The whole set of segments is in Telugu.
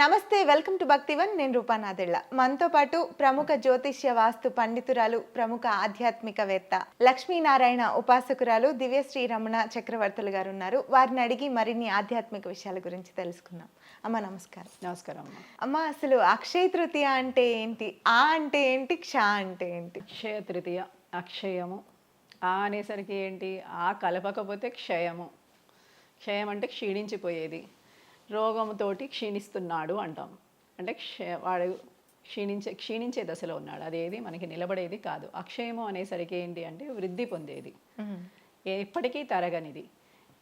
నమస్తే, వెల్కమ్ టు భక్తివన్. నేను రూపానాథెళ్ళ. మనతో పాటు ప్రముఖ జ్యోతిష్య వాస్తు పండితురాలు, ప్రముఖ ఆధ్యాత్మికవేత్త, లక్ష్మీనారాయణ ఉపాసకురాలు దివ్యశ్రీ రమణ చక్రవర్తులు గారు ఉన్నారు. వారిని అడిగి మరిన్ని ఆధ్యాత్మిక విషయాల గురించి తెలుసుకుందాం. అమ్మ నమస్కారం. నమస్కారం అమ్మ. అమ్మ, అసలు అక్షయ తృతీయ అంటే ఏంటి? ఆ అంటే ఏంటి? క్ష అంటే ఏంటి? అక్షయ తృతీయ, అక్షయము. ఆ అనేసరికి ఏంటి? ఆ కలపకపోతే క్షయము. క్షయం అంటే క్షీణించిపోయేది. రోగముతోటి క్షీణిస్తున్నాడు అంటాం. అంటే వాడు క్షీణించే దశలో ఉన్నాడు. అదేది మనకి నిలబడేది కాదు. అక్షయము అనేసరికి ఏంటి అంటే వృద్ధి పొందేది, ఎప్పటికీ తరగనిది.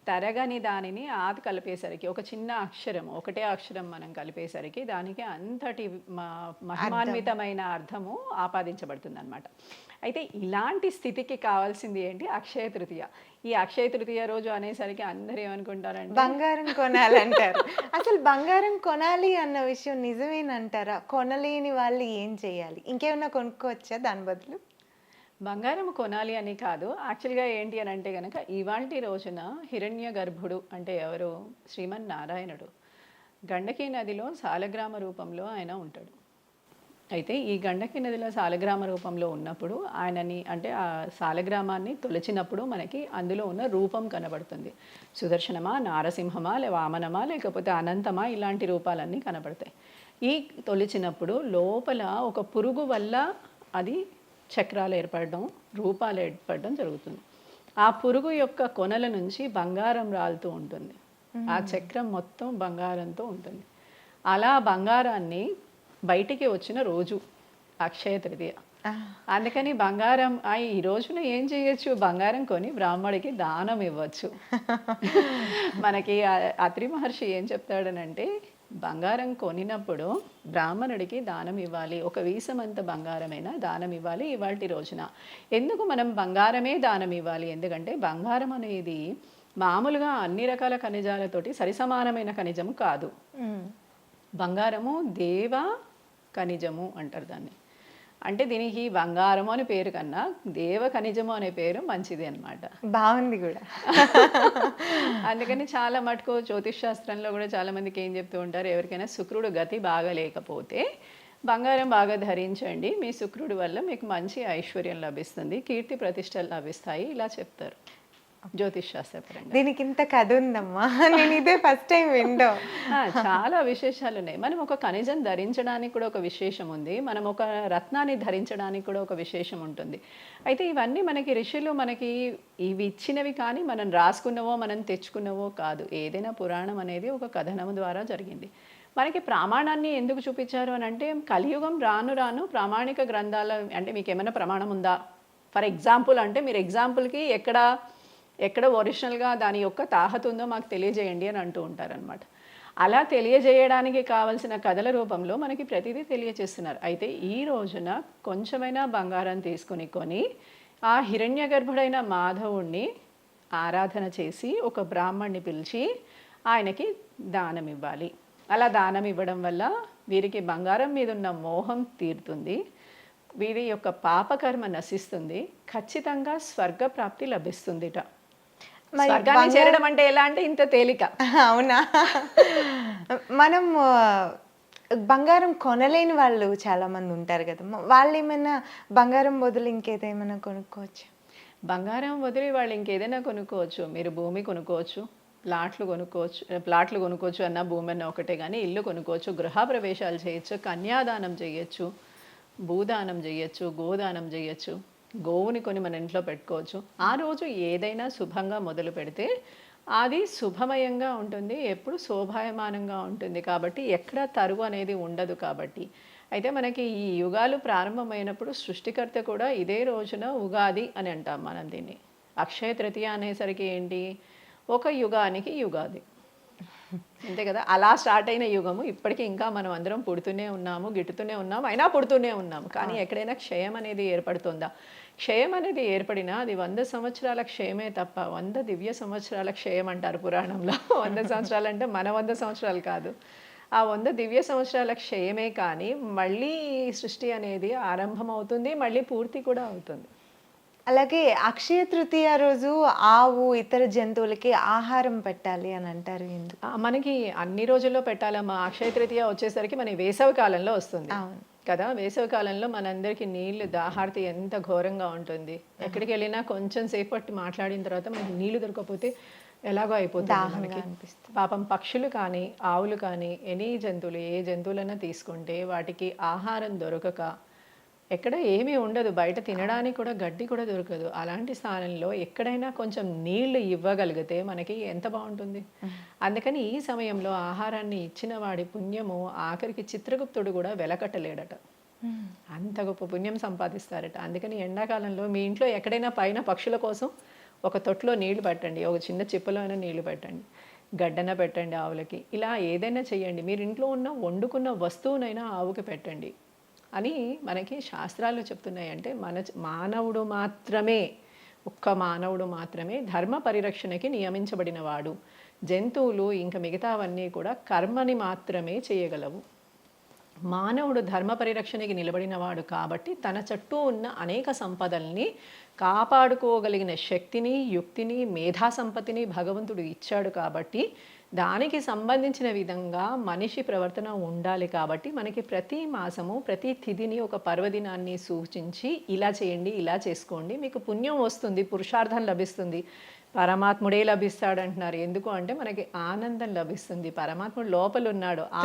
తరగని దానిని ఆది కలిపేసరికి ఒక చిన్న అక్షరం, ఒకటే అక్షరం మనం కలిపేసరికి దానికి అంతటి మహిమాన్వితమైన అర్థము ఆపాదించబడుతుంది అనమాట. అయితే ఇలాంటి స్థితికి కావాల్సింది ఏంటి? అక్షయ తృతీయ. ఈ అక్షయ తృతీయ రోజు అనేసరికి అందరూ ఏమనుకుంటారంటే బంగారం కొనాలంటారు. అసలు బంగారం కొనాలి అన్న విషయం నిజమేనంటారా? కొనలేని వాళ్ళు ఏం చేయాలి? ఇంకేమైనా కొనుక్కోవచ్చా దాని బదులు? బంగారం కొనాలి అని కాదు. యాక్చువల్గా ఏంటి అని అంటే కనుక ఇవాల్టి రోజున హిరణ్య గర్భుడు అంటే ఎవరు? శ్రీమన్నారాయణుడు గండకీ నదిలో సాలగ్రామ రూపంలో ఆయన ఉంటాడు. అయితే ఈ గండకీ నదిలో సాలగ్రామ రూపంలో ఉన్నప్పుడు ఆయనని అంటే ఆ సాలగ్రామాన్ని తొలచినప్పుడు మనకి అందులో ఉన్న రూపం కనబడుతుంది. సుదర్శనమా, నారసింహమా, వామనమా, లేకపోతే అనంతమా, ఇలాంటి రూపాలన్నీ కనబడతాయి. ఈ తొలిచినప్పుడు లోపల ఒక పురుగు వల్ల అది చక్రాలు ఏర్పడడం, రూపాలు ఏర్పడడం జరుగుతుంది. ఆ పురుగు యొక్క కొనల నుంచి బంగారం రాలుతూ ఉంటుంది. ఆ చక్రం మొత్తం బంగారంతో ఉంటుంది. అలా బంగారాన్ని బయటికి వచ్చిన రోజు అక్షయ తృతీయ. అందుకని బంగారం ఈ రోజున ఏం చేయొచ్చు? బంగారం కొని బ్రాహ్మడికి దానం ఇవ్వచ్చు. మనకి అత్రి మహర్షి ఏం చెప్తాడనంటే, బంగారం కొనినప్పుడు బ్రాహ్మణుడికి దానం ఇవ్వాలి. ఒక వీసమంత బంగారమైనా దానం ఇవ్వాలి ఇవాల్టి రోజున. ఎందుకు మనం బంగారమే దానం ఇవ్వాలి? ఎందుకంటే బంగారం అనేది మామూలుగా అన్ని రకాల ఖనిజాలతోటి సరిసమానమైన ఖనిజము కాదు. బంగారము దేవ ఖనిజము అంటారు దాన్ని. అంటే దీనికి బంగారము అని పేరు కన్నా దేవ ఖనిజము అనే పేరు మంచిది అనమాట. బాగుంది కూడా. అందుకని చాలా మటుకు జ్యోతిష్ శాస్త్రంలో కూడా చాలా మందికి ఏం చెప్తూ ఉంటారు, ఎవరికైనా శుక్రుడు గతి బాగా లేకపోతే బంగారం బాగా ధరించండి, మీ శుక్రుడి వల్ల మీకు మంచి ఐశ్వర్యం లభిస్తుంది, కీర్తి ప్రతిష్టలు లభిస్తాయి, ఇలా చెప్తారు జ్యోతిష్ శాస్త్రపరంగా. దీనికి ఇంత కథ ఉందమ్మా, నేను ఇదే ఫస్ట్ టైం వింటో. చాలా విశేషాలు ఉన్నాయి. మనం ఒక ఖనిజం ధరించడానికి కూడా ఒక విశేషం ఉంది, మనం ఒక రత్నాన్ని ధరించడానికి కూడా ఒక విశేషం ఉంటుంది. అయితే ఇవన్నీ మనకి ఋషులు మనకి ఇవి ఇచ్చినవి కానీ మనం రాసుకున్నవో మనం తెచ్చుకున్నవో కాదు. ఏదైనా పురాణం అనేది ఒక కథనం ద్వారా జరిగింది. మనకి ప్రామాణాన్ని ఎందుకు చూపించారు అని అంటే, కలియుగం రాను రాను ప్రామాణిక గ్రంథాల అంటే మీకు ఏమైనా ప్రమాణం ఉందా? ఫర్ ఎగ్జాంపుల్ అంటే మీరు ఎగ్జాంపుల్కి ఎక్కడ ఒరిజినల్గా దాని యొక్క తాహత ఉందో మాకు తెలియజేయండి అని అంటూ ఉంటారనమాట. అలా తెలియజేయడానికి కావలసిన కథల రూపంలో మనకి ప్రతిదీ తెలియజేస్తున్నారు. అయితే ఈ రోజున కొంచెమైనా బంగారం కొని ఆ హిరణ్య గర్భుడైన మాధవుణ్ణి ఆరాధన చేసి ఒక బ్రాహ్మణ్ణి పిలిచి ఆయనకి దానం ఇవ్వాలి. అలా దానం ఇవ్వడం వల్ల వీరికి బంగారం మీద ఉన్న మోహం తీరుతుంది, వీరి యొక్క పాపకర్మ నశిస్తుంది, ఖచ్చితంగా స్వర్గప్రాప్తి లభిస్తుందిట. స్వర్గాన్ని చేరడం అంటే ఎలా అంటే ఇంత తేలిక. అవునా? మనం బంగారం కొనలేని వాళ్ళు చాలా మంది ఉంటారు కదా, వాళ్ళు ఏమైనా బంగారం బదులు ఇంకేదేమైనా కొనుక్కోవచ్చు? బంగారం వదిలి వాళ్ళు ఇంకేదైనా కొనుక్కోవచ్చు. మీరు భూమి కొనుక్కోవచ్చు, ప్లాట్లు కొనుక్కోవచ్చు అన్న భూమి అన్న ఒకటే, కానీ ఇల్లు కొనుక్కోవచ్చు, గృహప్రవేశాలు చేయొచ్చు, కన్యాదానం చేయొచ్చు, భూదానం చేయొచ్చు, గోదానం చేయొచ్చు, గోవుని కొని మన ఇంట్లో పెట్టుకోవచ్చు. ఆ రోజు ఏదైనా శుభంగా మొదలు పెడితే అది శుభమయంగా ఉంటుంది, ఎప్పుడు శోభాయమానంగా ఉంటుంది. కాబట్టి ఎక్కడ తరువు అనేది ఉండదు. కాబట్టి అయితే మనకి ఈ యుగాలు ప్రారంభమైనప్పుడు సృష్టికర్త కూడా ఇదే రోజున ఉగాది అని అంటాం మనం దీన్ని. అక్షయ తృతీయ అనేసరికి ఏంటి? ఒక యుగానికి యుగాది, అంతే కదా. అలా స్టార్ట్ అయిన యుగము ఇప్పటికీ ఇంకా మనం అందరం పుడుతూనే ఉన్నాము, గిట్టుతూనే ఉన్నాము, అయినా పుడుతూనే ఉన్నాము. కానీ ఎక్కడైనా క్షయం అనేది ఏర్పడుతుందా? క్షయం అనేది ఏర్పడినా అది 100 సంవత్సరాల క్షయమే తప్ప 100 దివ్య సంవత్సరాల క్షయం అంటారు పురాణంలో. 100 సంవత్సరాలు అంటే మన 100 సంవత్సరాలు కాదు, ఆ 100 దివ్య సంవత్సరాల క్షయమే. కానీ మళ్ళీ సృష్టి అనేది ఆరంభం అవుతుంది, మళ్ళీ పూర్తి కూడా అవుతుంది. అలాగే అక్షయ తృతీయ రోజు ఆవు ఇతర జంతువులకి ఆహారం పెట్టాలి అని అంటారు ఎందుకు? మనకి అన్ని రోజుల్లో పెట్టాలమ్మా. అక్షయ తృతీయ వచ్చేసరికి మన వేసవి కాలంలో వస్తుంది అవును. కదా. వేసవి కాలంలో మనందరికీ నీళ్లు దాహార్తి ఎంత ఘోరంగా ఉంటుంది. ఎక్కడికి వెళ్ళినా కొంచెం సేపట్టి మాట్లాడిన తర్వాత మనకి నీళ్లు దొరకకపోతే ఎలాగో అయిపోతుంది మనకి. పాపం పక్షులు కానీ ఆవులు కానీ ఎనీ జంతువులు ఏ జంతువులైనా తీసుకుంటే వాటికి ఆహారం దొరకక ఎక్కడ ఏమీ ఉండదు, బయట తినడానికి కూడా గడ్డి కూడా దొరకదు. అలాంటి స్థానంలో ఎక్కడైనా కొంచెం నీళ్లు ఇవ్వగలిగితే మనకి ఎంత బాగుంటుంది. అందుకని ఈ సమయంలో ఆహారాన్ని ఇచ్చిన వాడి పుణ్యము ఆఖరికి చిత్రగుప్తుడు కూడా వెలకట్టలేడట. అంత గొప్ప పుణ్యం సంపాదిస్తారట. అందుకని ఎండాకాలంలో మీ ఇంట్లో ఎక్కడైనా పైన పక్షుల కోసం ఒక తొట్టులో నీళ్లు పెట్టండి, ఒక చిన్న చిప్పలో అయినా నీళ్లు పెట్టండి, గడ్డన పెట్టండి ఆవులకి. ఇలా ఏదైనా చెయ్యండి. మీరు ఇంట్లో ఉన్న వండుకున్న వస్తువునైనా ఆవుకి పెట్టండి అని మనకి శాస్త్రాలు చెప్తున్నాయి. అంటే మానవుడు మాత్రమే, ఒక్క మానవుడు మాత్రమే ధర్మ పరిరక్షణకి నియమించబడిన వాడు. జంతువులు ఇంకా మిగతావన్నీ కూడా కర్మని మాత్రమే చేయగలవు. మానవుడు ధర్మ పరిరక్షణకి నిలబడినవాడు కాబట్టి తన చుట్టూ ఉన్న అనేక సంపదల్ని కాపాడుకోగలిగిన శక్తిని, యుక్తిని, మేధా సంపత్తిని భగవంతుడు ఇచ్చాడు. కాబట్టి దానికి సంబంధించిన విధంగా మనిషి ప్రవర్తన ఉండాలి. కాబట్టి మనకి ప్రతి మాసము ప్రతి తిథిని ఒక పర్వదినాన్ని సూచించి ఇలా చేయండి, ఇలా చేసుకోండి, మీకు పుణ్యం వస్తుంది, పురుషార్థం లభిస్తుంది, పరమాత్ముడే లభిస్తాడు అంటున్నారు. ఎందుకు అంటే మనకి ఆనందం లభిస్తుంది. పరమాత్ముడు లోపల ఉన్నాడు. ఆ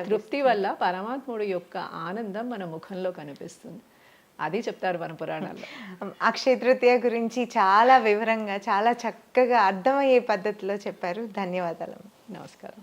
తృప్తి వల్ల పరమాత్ముడు యొక్క ఆనందం మన ముఖంలో కనిపిస్తుంది. అది చెప్తారు మన పురాణాల్లో. అక్షయ తృతీయ గురించి చాలా వివరంగా చాలా చక్కగా అర్థమయ్యే పద్ధతిలో చెప్పారు. ధన్యవాదాలు. నమస్కారం.